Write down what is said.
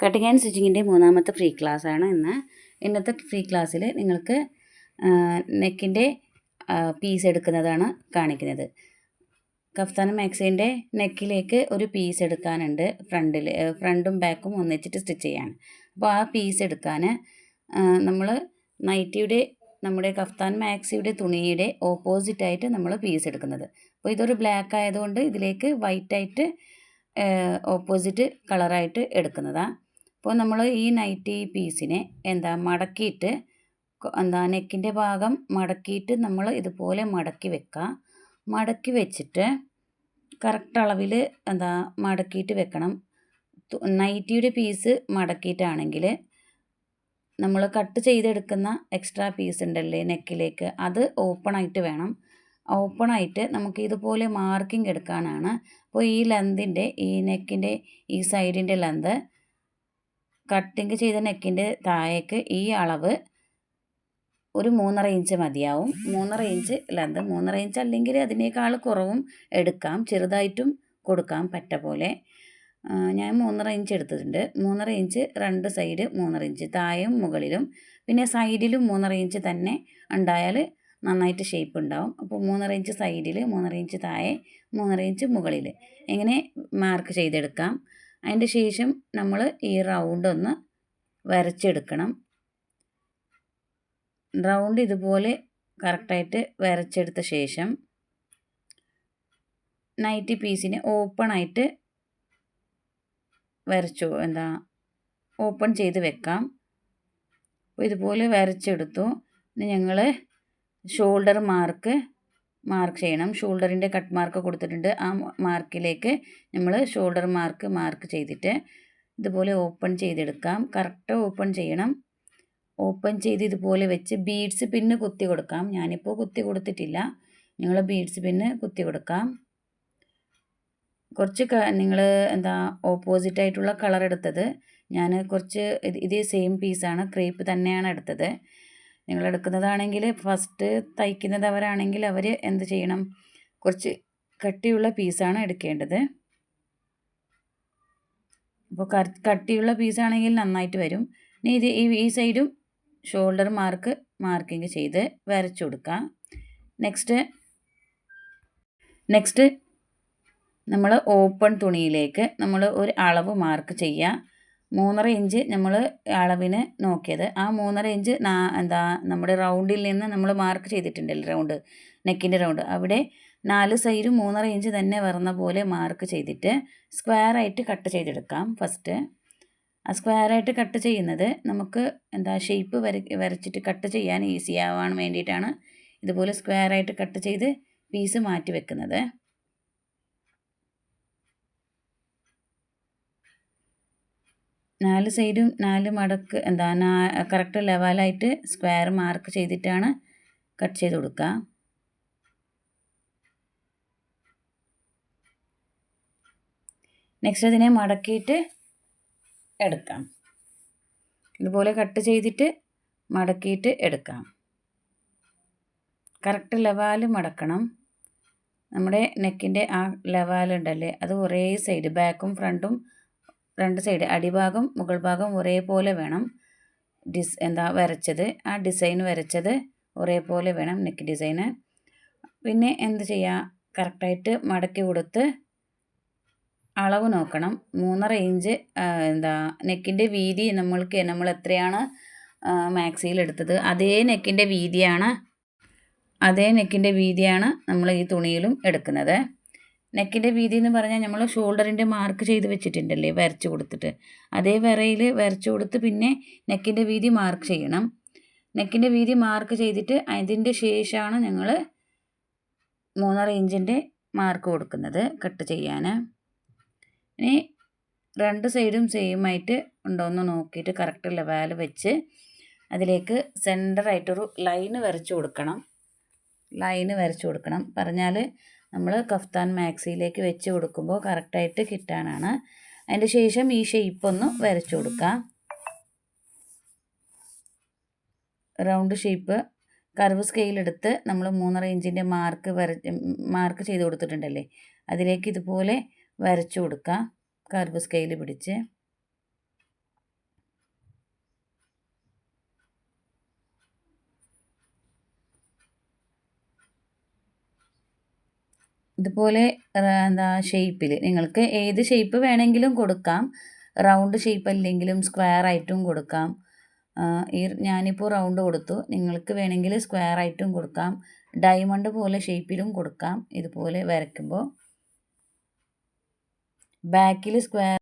Cutting and സ്റ്റിച്ചിങ്ങിൻ്റെ മൂന്നാമത്തെ free ക്ലാസ്സാണ് ഇന്നത്തെ ഫ്രീ ക്ലാസ്സിൽ നിങ്ങൾക്ക് നെക്കിൻ്റെ പീസ് എടുക്കുന്നതാണ് കാണിക്കുന്നത്. കഫ്താൻ മാക്സിൻ്റെ നെക്കിലേക്ക് ഒരു പീസ് എടുക്കാനുണ്ട്. ഫ്രണ്ടും ബാക്കും ഒന്നിച്ചിട്ട് സ്റ്റിച്ച് ചെയ്യാൻ. അപ്പോൾ ആ പീസ് എടുക്കാൻ നമ്മൾ നമ്മുടെ കഫ്താൻ മാക്സിയുടെ തുണിയുടെ ഓപ്പോസിറ്റായിട്ട് നമ്മൾ പീസ് എടുക്കുന്നത്. അപ്പോൾ ഇതൊരു ബ്ലാക്ക് ആയതുകൊണ്ട് ഇതിലേക്ക് വൈറ്റായിട്ട് ഓപ്പോസിറ്റ് കളറായിട്ട് എടുക്കുന്നതാണ്. അപ്പോൾ നമ്മൾ ഈ നൈറ്റി പീസിനെ മടക്കിയിട്ട് നെക്കിൻ്റെ ഭാഗം മടക്കിയിട്ട് നമ്മൾ ഇതുപോലെ മടക്കി വെക്കുക. മടക്കി വെച്ചിട്ട് കറക്റ്റ് അളവിൽ മടക്കിയിട്ട് വെക്കണം. നൈറ്റിയുടെ പീസ് മടക്കിയിട്ടാണെങ്കിൽ നമ്മൾ കട്ട് ചെയ്തെടുക്കുന്ന എക്സ്ട്രാ പീസ് ഉണ്ടല്ലേ നെക്കിലേക്ക്, അത് ഓപ്പണായിട്ട് വേണം. ഓപ്പണായിട്ട് നമുക്ക് ഇതുപോലെ മാർക്കിംഗ് എടുക്കാനാണ്. അപ്പോൾ ഈ ലെന്തിൻ്റെ ഈ നെക്കിൻ്റെ ഈ സൈഡിൻ്റെ ലെന്ത് കട്ടിങ് ചെയ്ത നെക്കിൻ്റെ താഴേക്ക് ഈ അളവ് ഒരു 3.5 ഇഞ്ച് മതിയാവും. 3.5 ഇഞ്ച് ലെന്ത്, 3.5 ഇഞ്ച് അല്ലെങ്കിൽ അതിനേക്കാൾ കുറവും എടുക്കാം, ചെറുതായിട്ടും കൊടുക്കാം പറ്റ പോലെ. ഞാൻ 3.5 ഇഞ്ച് എടുത്തിട്ടുണ്ട്. 3.5 ഇഞ്ച് രണ്ട് സൈഡ് 3.5 ഇഞ്ച് താഴെയും മുകളിലും, പിന്നെ സൈഡിലും 3.5 ഇഞ്ച് തന്നെ ഉണ്ടായാൽ നന്നായിട്ട് ഷേപ്പ് ഉണ്ടാവും. അപ്പോൾ 3.5 ഇഞ്ച് സൈഡിൽ, 3.5 ഇഞ്ച് താഴെ, 3.5 ഇഞ്ച് മുകളിൽ എങ്ങനെ മാർക്ക് ചെയ്തെടുക്കാം. അതിൻ്റെ ശേഷം നമ്മൾ ഈ റൗണ്ട് ഒന്ന് വരച്ചെടുക്കണം. റൗണ്ട് ഇതുപോലെ കറക്റ്റായിട്ട് വരച്ചെടുത്ത ശേഷം നൈറ്റി പീസിനെ ഓപ്പണായിട്ട് ഓപ്പൺ ചെയ്ത് വെക്കാം. അപ്പോൾ ഇതുപോലെ വരച്ചെടുത്തു. ഇനി ഞങ്ങൾ ഷോൾഡർ മാർക്ക് ചെയ്യണം. ഷോൾഡറിൻ്റെ കട്ട് മാർക്ക് കൊടുത്തിട്ടുണ്ട്. ആ മാർക്കിലേക്ക് നമ്മൾ ഷോൾഡർ മാർക്ക് ചെയ്തിട്ട് ഇതുപോലെ ഓപ്പൺ ചെയ്തെടുക്കാം. കറക്റ്റ് ഓപ്പൺ ചെയ്യണം. ഓപ്പൺ ചെയ്ത് ഇതുപോലെ വെച്ച് ബീഡ്സ് പിന്ന് കുത്തി കൊടുക്കാം. ഞാനിപ്പോൾ കുത്തി കൊടുത്തിട്ടില്ല, നിങ്ങൾ ബീഡ്സ് പിന്ന് കുത്തി കൊടുക്കാം. കുറച്ച് നിങ്ങൾ ഓപ്പോസിറ്റായിട്ടുള്ള കളർ എടുത്തത്, ഞാൻ കുറച്ച് ഇതേ സെയിം പീസാണ്, ക്രേപ്പ് തന്നെയാണ് എടുത്തത്. നിങ്ങൾ എടുക്കുന്നതാണെങ്കിൽ ഫസ്റ്റ് തയ്ക്കുന്നവരാണെങ്കിൽ അവർ എന്ത് ചെയ്യണം, കുറച്ച് കട്ടിയുള്ള പീസാണ് എടുക്കേണ്ടത്. അപ്പോൾ കട്ടിയുള്ള പീസാണെങ്കിൽ നന്നായിട്ട് വരും. ഇനി ഈ സൈഡും ഷോൾഡർ മാർക്കിങ് ചെയ്ത് വരച്ചു കൊടുക്കാം. നെക്സ്റ്റ് നമ്മൾ ഓപ്പൺ തുണിയിലേക്ക് നമ്മൾ ഒരു അളവ് മാർക്ക് ചെയ്യുക. 3.5 ഇഞ്ച് നമ്മൾ അളവിന് നോക്കിയത്. ആ 3.5 ഇഞ്ച് നമ്മുടെ റൗണ്ടിൽ നിന്ന് നമ്മൾ മാർക്ക് ചെയ്തിട്ടുണ്ടല്ലോ, നെക്കിൻ്റെ റൗണ്ട്, അവിടെ 4 സൈഡും 3.5 ഇഞ്ച് തന്നെ വരുന്ന പോലെ മാർക്ക് ചെയ്തിട്ട് സ്ക്വയറായിട്ട് കട്ട് ചെയ്തെടുക്കാം. ഫസ്റ്റ് ആ സ്ക്വയറായിട്ട് കട്ട് ചെയ്യുന്നത് നമുക്ക് ഷേപ്പ് വരച്ചിട്ട് കട്ട് ചെയ്യാൻ ഈസി ആവാൻ വേണ്ടിയിട്ടാണ് ഇതുപോലെ സ്ക്വയറായിട്ട് കട്ട് ചെയ്ത് പീസ് മാറ്റി വെക്കുന്നത്. നാല് സൈഡും 4 മടക്ക് കറക്റ്റ് ലെവലായിട്ട് സ്ക്വയർ മാർക്ക് ചെയ്തിട്ടാണ് കട്ട് ചെയ്ത് കൊടുക്കുക. നെക്സ്റ്റ് അതിനെ മടക്കിയിട്ട് എടുക്കാം. ഇതുപോലെ കട്ട് ചെയ്തിട്ട് മടക്കിയിട്ട് എടുക്കാം. കറക്റ്റ് ലെവൽ മടക്കണം. നമ്മുടെ നെക്കിൻ്റെ ആ ലെവലുണ്ടല്ലേ, അത് ഒരേ സൈഡ് ബാക്കും ഫ്രണ്ടും രണ്ട് സൈഡ് അടിഭാഗം മുകൾ ഭാഗം ഒരേപോലെ വേണം. വരച്ചത് ആ ഡിസൈൻ വരച്ചത് ഒരേപോലെ വേണം നെക്ക് ഡിസൈന്. പിന്നെ എന്ത് ചെയ്യുക, കറക്റ്റായിട്ട് മടക്കി കൊടുത്ത് അളവ് നോക്കണം. 3.5 ഇഞ്ച് നെക്കിൻ്റെ വീതി നമ്മൾ എത്രയാണ് മാക്സിയിൽ എടുത്തത് അതേ നെക്കിൻ്റെ വീതിയാണ് നമ്മൾ ഈ തുണിയിലും എടുക്കുന്നത്. നെക്കിൻ്റെ വീതി എന്ന് പറഞ്ഞാൽ നമ്മൾ ഷോൾഡറിൻ്റെ മാർക്ക് ചെയ്ത് വെച്ചിട്ടുണ്ടല്ലേ വരച്ച് കൊടുത്തിട്ട്, അതേ വരയിൽ വരച്ച് കൊടുത്ത് പിന്നെ നെക്കിൻ്റെ വീതി മാർക്ക് ചെയ്യണം. നെക്കിൻ്റെ വീതി മാർക്ക് ചെയ്തിട്ട് അതിൻ്റെ ശേഷമാണ് ഞങ്ങൾ 3.5 ഇഞ്ചിൻ്റെ മാർക്ക് കൊടുക്കുന്നത് കട്ട് ചെയ്യാൻ. ഇനി രണ്ട് സൈഡും സെയിം ആയിട്ട് ഉണ്ടോ എന്ന് നോക്കിയിട്ട് കറക്റ്റ് ലെവൽ വെച്ച് അതിലേക്ക് സെൻറ്ററായിട്ടൊരു ലൈന് വരച്ച് കൊടുക്കണം. പറഞ്ഞാൽ നമ്മൾ കഫ്താൻ മാക്സിയിലേക്ക് വെച്ച് കൊടുക്കുമ്പോൾ കറക്റ്റായിട്ട് കിട്ടാനാണ്. അതിൻ്റെ ശേഷം ഈ ഷേപ്പ് ഒന്ന് വരച്ചു കൊടുക്കാം. റൗണ്ട് ഷേപ്പ് കർവ് സ്കെയിലെടുത്ത് നമ്മൾ 3.5 ഇഞ്ചിൻ്റെ മാർക്ക് ചെയ്ത് കൊടുത്തിട്ടുണ്ടല്ലേ, അതിലേക്ക് ഇതുപോലെ വരച്ചു കൊടുക്കാം കർവ് സ്കെയിൽ പിടിച്ച്. ഇതുപോലെ എന്താ ഷേപ്പിൽ നിങ്ങൾക്ക് ഏത് ഷേപ്പ് വേണമെങ്കിലും കൊടുക്കാം. റൗണ്ട് ഷേപ്പ് അല്ലെങ്കിലും സ്ക്വയർ ആയിട്ടും കൊടുക്കാം. ഞാനിപ്പോൾ റൗണ്ട് കൊടുത്തു. നിങ്ങൾക്ക് വേണമെങ്കിൽ സ്ക്വയർ ആയിട്ടും കൊടുക്കാം. ഡയമണ്ട് പോലെ ഷേപ്പിലും കൊടുക്കാം. ഇതുപോലെ വരയ്ക്കുമ്പോൾ ബാക്കിൽ സ്ക്വയർ